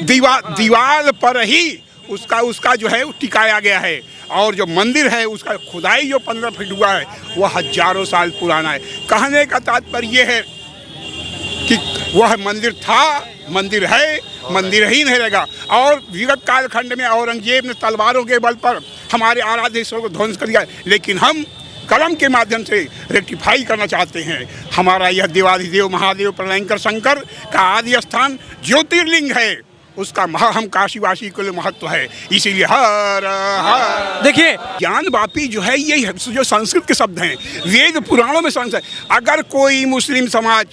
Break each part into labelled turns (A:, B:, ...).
A: दीवार पर ही उसका जो है टिकाया गया है। और जो मंदिर है उसका खुदाई जो 15 फीट हुआ है वह हजारों साल पुराना है। कहने का तात्पर्य है कि वह मंदिर था, मंदिर है, मंदिर ही नहीं रहेगा। और विगत कालखंड में औरंगजेब ने तलवारों के बल पर हमारे आराध्य ईश्वर को ध्वंस कर दिया, लेकिन हम कलम के माध्यम से रेक्टिफाई करना चाहते हैं। हमारा यह देवाधिदेव महादेव प्रलयंकर शंकर का आदि स्थान ज्योतिर्लिंग है, उसका हम काशीवासी के लिए महत्व है। इसीलिए हर हर
B: देखिए
A: ज्ञानवापी जो है ये जो संस्कृत के शब्द हैं, वेद पुराणों में संस्कृत। अगर कोई मुस्लिम समाज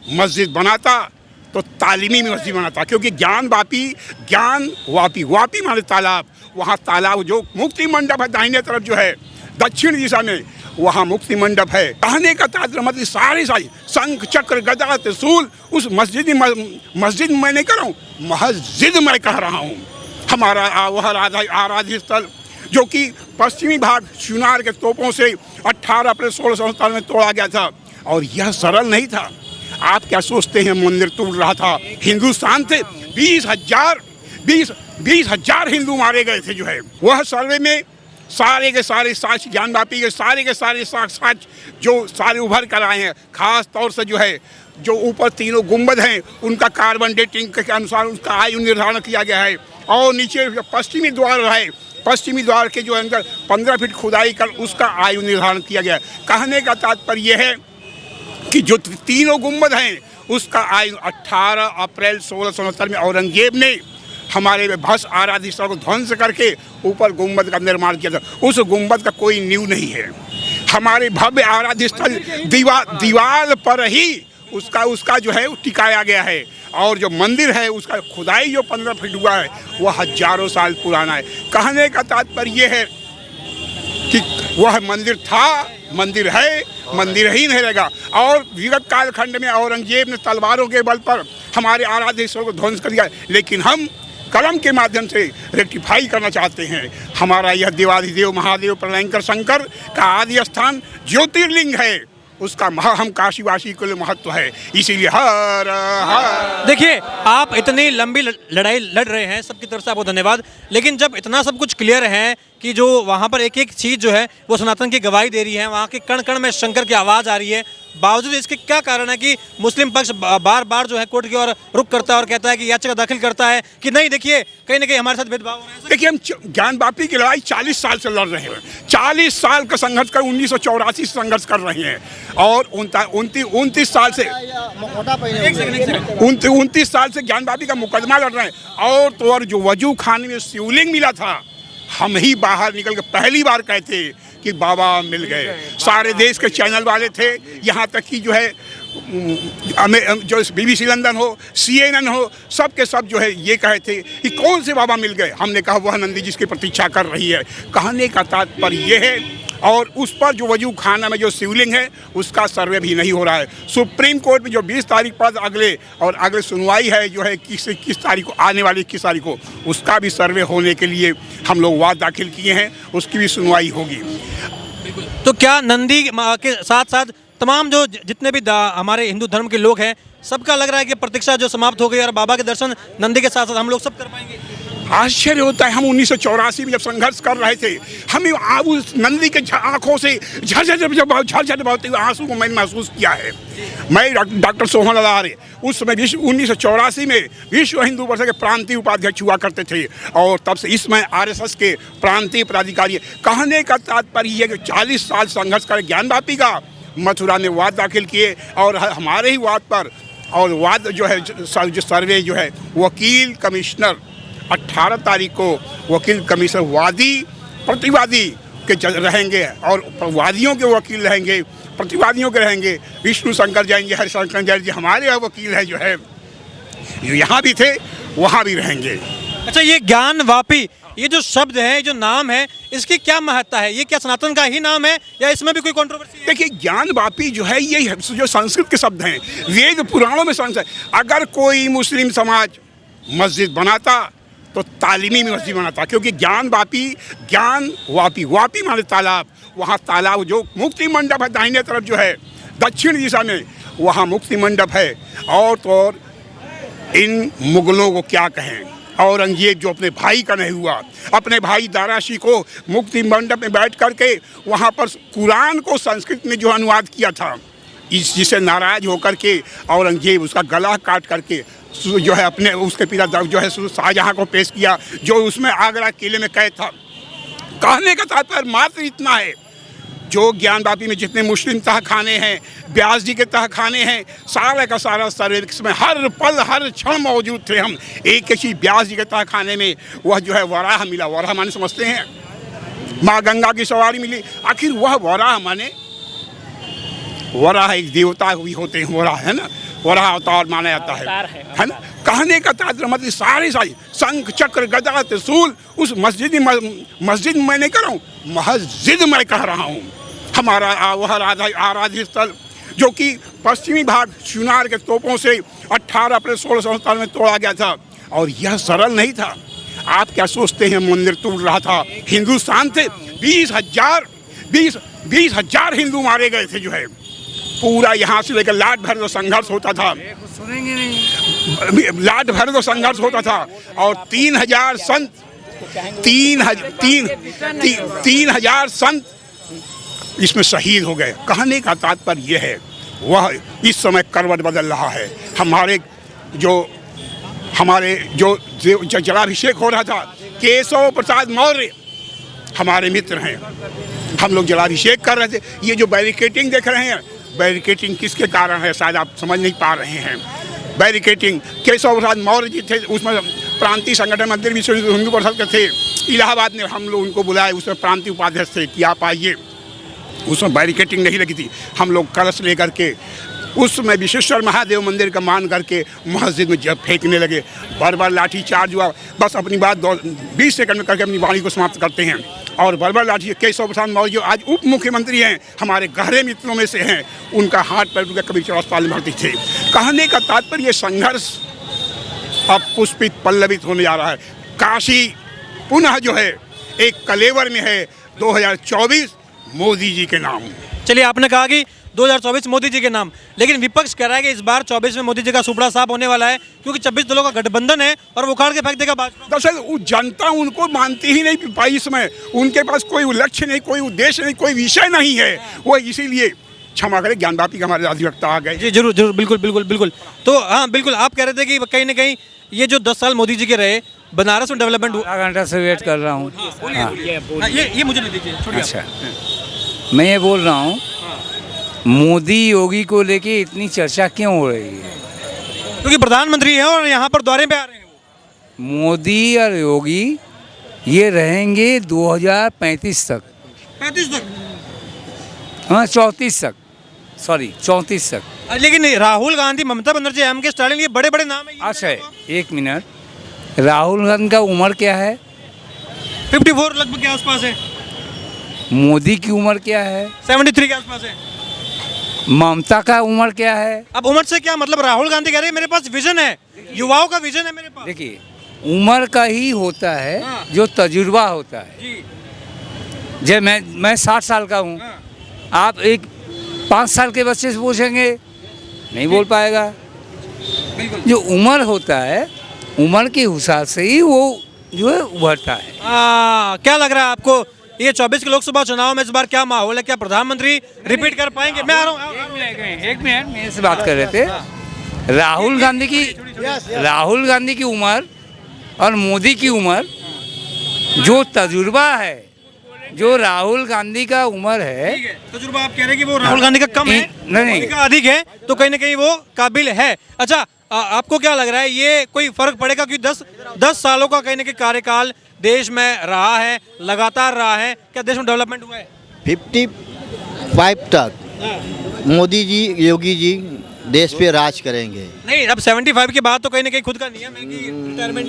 A: मस्जिद बनाता तो तालीमी मस्जिद बनाता, क्योंकि ज्ञानवापी, ज्ञानवापी, वापी माने तालाब, वहाँ तालाब जो मुक्ति मंडप है दाहिने तरफ जो है दक्षिण दिशा में, वहाँ मुक्ति मंडप है। कहने का तात्पर्य मतलब सारी शंख चक्र गदा त्रिशूल उस मस्जिद मैं नहीं कर रहा हूँ, मस्जिद मैं कह रहा हूँ। हमारा वह आराध्य स्थल जो कि पश्चिमी भाग चुनार के तोपों से 18 अप्रैल 1677 में तोड़ा गया था, और यह सरल नहीं था। आप क्या सोचते हैं मंदिर टूट रहा था? हिंदुस्तान से 20,000 हिंदू मारे गए थे। जो है वह सर्वे में सारे के सारे साक्ष्य, ज्ञानवापी के सारे साक्ष्य जो सारे उभर कर आए हैं। खास तौर से जो है जो ऊपर तीनों गुंबद हैं उनका कार्बन डेटिंग के अनुसार उसका आयु निर्धारण किया गया है। और नीचे पश्चिमी द्वार है, पश्चिमी द्वार के जो अंदर 15 फीट खुदाई कर उसका आयु निर्धारण किया गया है। कहने का तात्पर्य है कि जो तीनों गुंबद हैं उसका आयु 18 अप्रैल 1669 में औरंगजेब ने हमारे भस आराध्य स्थल को ध्वंस करके ऊपर गुंबद का निर्माण किया था। उस गुंबद का कोई नींव नहीं है। हमारे भव्य आराध्य स्थल दीवार पर ही उसका जो है टिकाया गया है। और जो मंदिर है उसका खुदाई जो 15 फीट हुआ है वह हजारों साल पुराना है। कहने का तात्पर्य है कि वह मंदिर था, मंदिर है, मंदिर ही नहीं रहेगा। और विगत कालखंड में औरंगजेब ने तलवारों के बल पर हमारे आराध्य ईश्वर को ध्वंस कर दिया, लेकिन हम कलम के माध्यम से रेक्टिफाई करना चाहते हैं। हमारा यह देवाधिदेव महादेव प्रलयंकर शंकर का आदि स्थान ज्योतिर्लिंग है, उसका हम काशीवासी के लिए महत्व है। इसीलिए हर हर।
B: देखिए आप इतनी लंबी लड़ाई लड़ रहे हैं, सबकी तरफ से आपको धन्यवाद। लेकिन जब इतना सब कुछ क्लियर है कि जो वहाँ पर एक एक चीज़ जो है वो सनातन की गवाही दे रही है, वहाँ के कण कण में शंकर की आवाज़ आ रही है, बावजूद इसके क्या कारण है कि मुस्लिम पक्ष बार बार जो है कोर्ट की ओर रुख करता है और कहता है कि याचिका दाखिल करता है कि नहीं, देखिए कहीं ना कहीं हमारे साथ भेदभाव हो रहा है?
A: देखिए हम ज्ञानवापी की लड़ाई 40 साल से लड़ रहे हैं, 40 साल का संघर्ष कर 1984 से संघर्ष कर रहे हैं। और 29 साल से 29 साल से ज्ञानवापी का मुकदमा लड़ रहे हैं। और तो और जो वजू खाने में शिवलिंग मिला था, हम ही बाहर निकल के पहली बार कहते कि बाबा मिल गए। सारे देश के चैनल वाले थे, यहाँ तक कि जो है जो BBC लंदन हो, CNN हो, सब के सब जो है ये कहे थे कि कौन से बाबा मिल गए। हमने कहा वह नंदी जिसकी प्रतीक्षा कर रही है। कहने का तात्पर्य ये है। और उस पर जो वजू खाना में जो शिवलिंग है उसका सर्वे भी नहीं हो रहा है। सुप्रीम कोर्ट में जो 20 तारीख पर अगले सुनवाई है जो है किस तारीख को, आने वाली 21 तारीख को, उसका भी सर्वे होने के लिए हम लोग वाद दाखिल किए हैं, उसकी भी सुनवाई होगी।
B: तो क्या नंदी के साथ साथ तमाम जो जितने भी हमारे हिंदू धर्म के लोग हैं सबका लग रहा है कि प्रतीक्षा जो समाप्त हो गई और बाबा के दर्शन नंदी के साथ साथ हम लोग सब कर पाएंगे?
A: आश्चर्य होता है। हम 1984 में जब संघर्ष कर रहे थे, हमें उस नंदी के आंखों से झरझर बहते हुए आंसू को मैंने महसूस किया है। मैं डॉक्टर सोहन लाल उस समय 1984 में विश्व हिंदू परिषद के प्रांतीय उपाध्यक्ष हुआ करते थे, और तब से इसमें RSS के प्रांतीय पदाधिकारी। कहने का तात्पर्य है कि 40 साल संघर्ष कर ज्ञानवापी का मथुरा में वाद दाखिल किए, और हमारे ही वाद पर, और वाद जो है जो सर्वे जो है वकील कमिश्नर 18 तारीख को वकील कमिश्नर वादी प्रतिवादी के रहेंगे, और वादियों के वकील रहेंगे, प्रतिवादियों के रहेंगे। विष्णु शंकर जैन जी, हरिशंकर जैन जी हमारे यहाँ वकील हैं जो है, जो यहाँ भी थे वहाँ भी रहेंगे।
B: अच्छा, ये ज्ञानवापी, ये जो शब्द है, जो नाम है, इसकी क्या महत्ता है? ये क्या सनातन का ही नाम है या इसमें भी कोई कंट्रोवर्सी है?
A: देखिए ज्ञानवापी जो है ये जो संस्कृत के शब्द हैं, वेद पुराणों में संस्कृत। अगर कोई मुस्लिम समाज मस्जिद बनाता तो तालीमी मस्जिद बनाता, क्योंकि ज्ञानवापी, वापी माने तालाब, वहाँ तालाब जो मुक्ति मंडप है दाहिने तरफ जो है दक्षिण दिशा में, वहाँ मुक्ति मंडप है। और तो और इन मुगलों को क्या कहें। औरंगजेब जो अपने भाई का नहीं हुआ, अपने भाई दाराशी को मुक्ति मंडप में बैठ करके वहाँ पर कुरान को संस्कृत में जो अनुवाद किया था, इस जिसे नाराज होकर के औरंगजेब उसका गला काट करके जो है अपने उसके पिता जो है शाहजहाँ को पेश किया, जो उसमें आगरा किले में कैद था। कहने का तात्पर्य मात्र इतना है, जो ज्ञानवापी में जितने मुस्लिम तहखाने हैं, ब्यास जी के तहखाने हैं, सारा का सारा सर्विस में हर पल हर क्षण मौजूद थे हम। एक चीज़ ब्यास जी के तहखाने में वह जो है वराह मिला। वराह माने समझते हैं, माँ गंगा की सवारी मिली। आखिर वह वराह माने, वराह एक देवता भी होते हैं, वराह है ना, वराह अवतार माना जाता है ना। कहने का तात्पर्य मतलब सारी शंख चक्र गदा त्रिशूल उस मस्जिद मैं नहीं कह रहा हूँ, मस्जिद मैं कह रहा हूँ। हमारा वह आराध्य स्थल जो कि पश्चिमी भाग चुनार के तोपों से 18 अप्रैल 1647 में तोड़ा गया था, और यह सरल नहीं था। आप क्या सोचते हैं मंदिर टूट रहा था? हिंदुस्तान से 20,000 हिंदू मारे गए थे। जो है पूरा यहाँ से लेकर लाट भर जो संघर्ष होता था,
C: सुनेंगे नहीं,
A: लाट भर जो संघर्ष होता था, और 3,000 संत 3,000 संत इसमें शहीद हो गए। कहने का तात्पर्य यह है, वह इस समय करवट बदल रहा है। हमारे जो जलाभिषेक हो रहा था, केशव प्रसाद मौर्य हमारे मित्र हैं, हम लोग जलाभिषेक कर रहे थे। ये जो बैरिकेटिंग देख रहे हैं, बैरिकेटिंग किसके कारण है शायद आप समझ नहीं पा रहे हैं। बैरिकेटिंग केशव प्रसाद मौर्य जी थे, उसमें प्रांतीय संगठन मंदिर विश्व हिंदू परिषद के थे, इलाहाबाद में हम लोग उनको बुलाए, उसमें प्रांतीय उपाध्यक्ष थे कि आप आइए। उसमें बैरिकेटिंग नहीं लगी थी। हम लोग कलश लेकर के उसमें विश्वेश्वर महादेव मंदिर का मान करके मस्जिद में जब फेंकने लगे, बार लाठी चार्ज हुआ। बस अपनी बात 20 सेकंड में करके अपनी वाणी को समाप्त करते हैं। और बार लाठी केशव प्रसाद मौर्य जो आज उप मुख्यमंत्री हैं, हमारे गहरे मित्रों में से हैं, उनका हाथ पैर टूट गया, कबीर चौराहा अस्पताल में भर्ती थे। कहने का तात्पर्य ये संघर्ष अब पुष्पित पल्लवित होने जा रहा है। काशी पुनः जो है एक कलेवर में है 2024 मोदी जी के नाम।
B: चलिए, आपने कहा कि 2024 मोदी जी के नाम, लेकिन विपक्ष कह रहा है कि इस बार 24 में मोदी जी का सुपड़ा साफ होने वाला है, क्योंकि 26 दलों का गठबंधन है और वो उखाड़ के फेंक देगा भाजपा।
A: दरअसल जनता उनको मानती ही नहीं 22 में, उनके पास कोई लक्ष्य नहीं, कोई उद्देश्य नहीं, कोई विषय नहीं है। वो इसीलिए क्षमा करें, ज्ञानवापी का हमारे अधिवक्ता आ गए।
B: जी जरूर, बिल्कुल। तो हाँ बिल्कुल, आप कह रहे थे कि कहीं ना कहीं ये जो 10 साल मोदी जी के रहे, बनारस में डेवलपमेंट हुआ।
C: आधा घंटा से वेट कर रहा हूँ।
B: ये मुझे नहीं दीजिए, छोड़िए।
C: अच्छा, मैं ये बोल रहा हूँ, मोदी योगी को लेके इतनी चर्चा क्यों हो रही है?
B: क्योंकि प्रधानमंत्री हैं और यहाँ पर दौरे पे आ रहे हैं वो।
C: मोदी और योगी ये रहेंगे 2035 तक,
B: 35 तक,
C: हाँ 34 तक, सॉरी 34 तक।
B: लेकिन राहुल गांधी, ममता बनर्जी, एम.के. स्टालिन, ये बड़े बड़े नाम है।
C: अच्छा, एक मिनट, राहुल गांधी का उम्र क्या है?
B: 54 लगभग के आसपास है।
C: मोदी की उम्र क्या है?
B: 73 के आसपास है।
C: ममता का उम्र क्या है?
B: अब उम्र से क्या मतलब? राहुल गांधी कह रहे हैं मेरे पास विजन है, युवाओं का विजन है मेरे पास।
C: देखिए, उम्र का ही होता है जो तजुर्बा होता है।
B: जी।
C: जब मैं 60 साल का हूँ, आप एक 5 साल के बच्चे से पूछेंगे, नहीं बोल पाएगा। जो उम्र होता है, उम्र के हिसाब से ही वो जो है उभरता है।
B: क्या लग रहा है आपको, ये 24 के लोकसभा चुनाव में इस बार क्या माहौल है? क्या प्रधानमंत्री रिपीट कर पाएंगे? मैं आ रहा हूँ।
C: एक मिनट, मेरे से बात कर रहे थे। राहुल गांधी की उम्र और मोदी की उम्र, जो तजुर्बा है, जो राहुल गांधी का उम्र है,
B: तजुर्बा आप कह रहे हैं कि वो राहुल गांधी का कम है, मोदी का अधिक है, तो कहीं ना कहीं वो काबिल है। अच्छा, आपको क्या लग रहा है, ये कोई फर्क पड़ेगा? क्योंकि 10 सालों का कहीं ना कहीं कार्यकाल देश में रहा है, लगातार रहा है, क्या देश में डेवलपमेंट हुआ है?
D: 55 तक मोदी जी, योगी जी देश पे राज करेंगे।
B: नहीं, अब 75 के बाद तो कहीं ना कहीं खुद का नियम है कि रिटायरमेंट।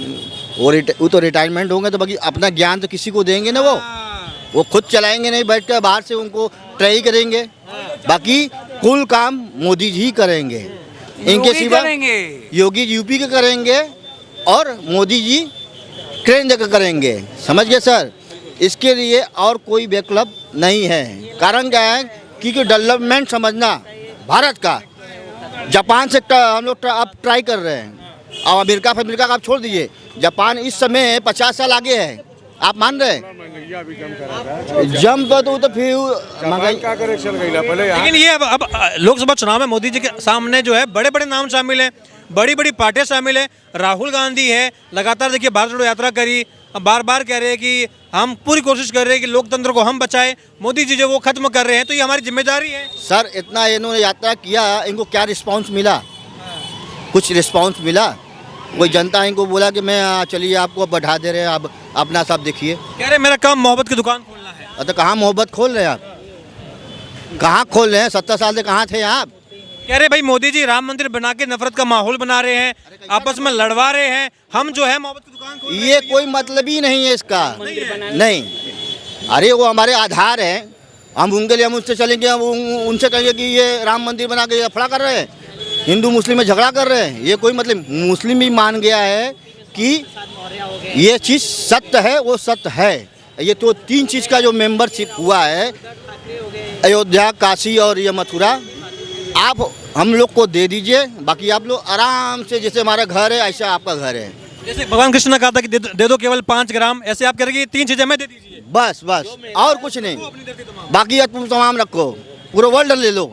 D: वो तो रिटायरमेंट होंगे तो बाकी अपना ज्ञान तो किसी को देंगे ना, वो खुद चलाएंगे नहीं, बैठ कर बाहर से उनको ट्राई करेंगे। बाकी कुल काम मोदी जी करेंगे, इनके सिवा योगी जी यूपी के करेंगे और मोदी जी केंद्र का करेंगे। समझ गए सर? इसके लिए और कोई विकल्प नहीं है। कारण क्या है कि डेवलपमेंट समझना भारत का, जापान से हम लोग अब ट्राई कर रहे हैं, और अमेरिका का आप छोड़ दीजिए, जापान इस समय 50 साल आगे है, आप मान रहे हैं? जम तो फिर महंगाई
B: लेकिन ये अब लोकसभा चुनाव में मोदी जी के सामने जो है बड़े बड़े नाम शामिल हैं, बड़ी बड़ी पार्टियां शामिल हैं। राहुल गांधी है, लगातार देखिए भारत जोड़ो यात्रा करी, बार बार कह रहे हैं कि हम पूरी कोशिश कर रहे हैं कि लोकतंत्र को हम बचाएं, मोदी जी जो वो खत्म कर रहे हैं, तो ये हमारी जिम्मेदारी है।
D: सर इतना इन्होंने यात्रा किया, इनको क्या रिस्पांस मिला? कुछ रिस्पांस मिला? कोई जनता इनको बोला कि मैं चलिए आपको बढ़ा दे रहे हैं, आप अपना सब देखिए।
B: कह रहे मेरा काम मोहब्बत की दुकान खोलना है।
D: तो कहाँ मोहब्बत खोल रहे हैं आप? कहाँ खोल रहे हैं? 70 साल से कहाँ थे आप?
B: कह रहे भाई मोदी जी राम मंदिर बना के नफरत का माहौल बना रहे हैं, आपस में लड़वा रहे हैं, हम जो है मोहब्बत की दुकान खोल रहे हैं।
D: ये कोई मतलब ही नहीं है इसका, नहीं। अरे वो हमारे आधार हैं, हम उनके लिए हम उससे चलेंगे, हम उनसे कहेंगे कि ये राम मंदिर बना के अफड़ा कर रहे हैं, हिंदू मुस्लिम में झगड़ा कर रहे हैं। ये कोई मतलब, मुस्लिम भी मान गया है कि ये चीज़ सत्य है, वो सत्य है। ये तो 3 चीज़ का जो मेंबरशिप हुआ है, अयोध्या, काशी और ये मथुरा, आप हम लोग को दे दीजिए, बाकी आप लोग आराम से, जैसे हमारा घर है ऐसा आपका घर है।
B: जैसे भगवान कृष्ण ने कहा था कि दे दो केवल 5 ग्राम, ऐसे आप कह रहे हैं कि 3 चीजें मैं दे दीजिए,
D: बस और कुछ नहीं, बाकी तुम तमाम रखो, पूरा वर्ल्ड ले लो।